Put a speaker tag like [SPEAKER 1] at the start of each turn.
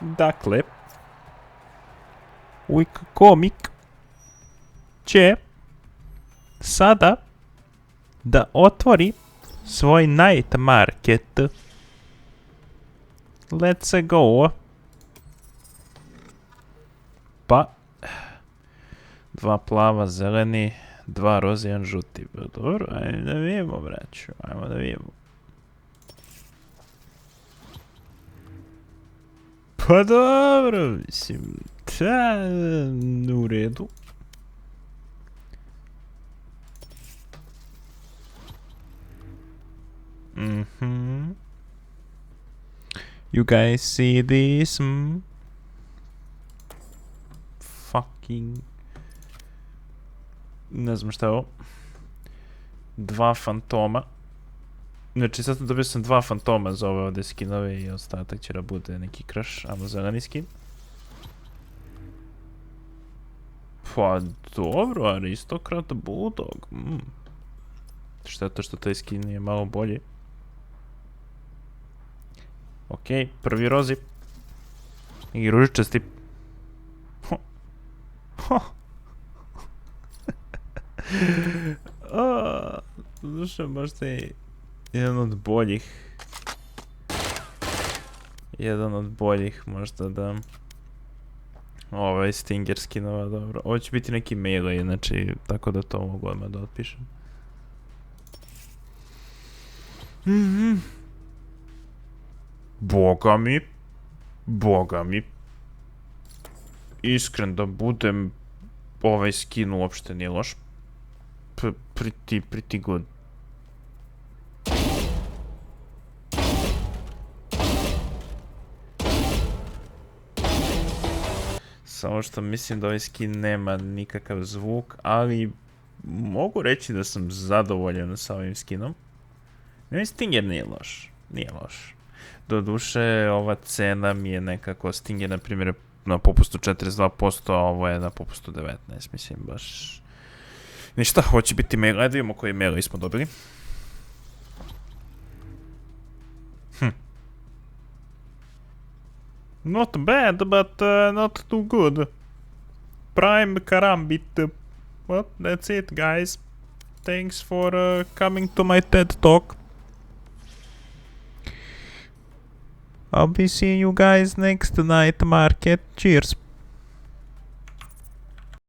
[SPEAKER 1] Dakle, Wikokomik će sada da otvori svoj night market. Let's go. Pa, 2 plava, zeleni, 2 roze, 1 žuti. Dobro, ajmo da vidimo, braću. Ajmo da vidimo. Pa dobro, mislim, u redu. You guys see this? Fucking... Ne znam šta je ovo. 2 fantoma. Znači sad dobio sam 2 fantoma za ove ovdje skinove i ostatak će da bude neki crush, ajmo zeleni skin. Pa dobro, aristokrat bulldog. Šteta što taj skin je malo bolji. Okej, prvi rozi. I ružičasti. Duša, možda je jedan od boljih. Jedan od boljih možda da... Ovaj Stinger skinova, dobro. Ovo će biti neki melee, znači, tako da to mogu odmah da otpišem. Boga mi. Iskren da budem, ovaj skin uopšte nije loš. Pretty good. Samo što mislim da ovaj skin nema nikakav zvuk, ali mogu reći da sam zadovoljan sa ovim skinom. Stinger nije loš. Doduše, ova cena mi je nekako, Stinger na primjer na popustu 42%, a ovo je na popustu 19%, mislim baš... Ništa, hoće biti melee, da vidimo koji melee smo dobili. Not bad, but not too good. Prime Karambit. Well, that's it, guys. Thanks for coming to my TED Talk. I'll be seeing you guys next night market. Cheers.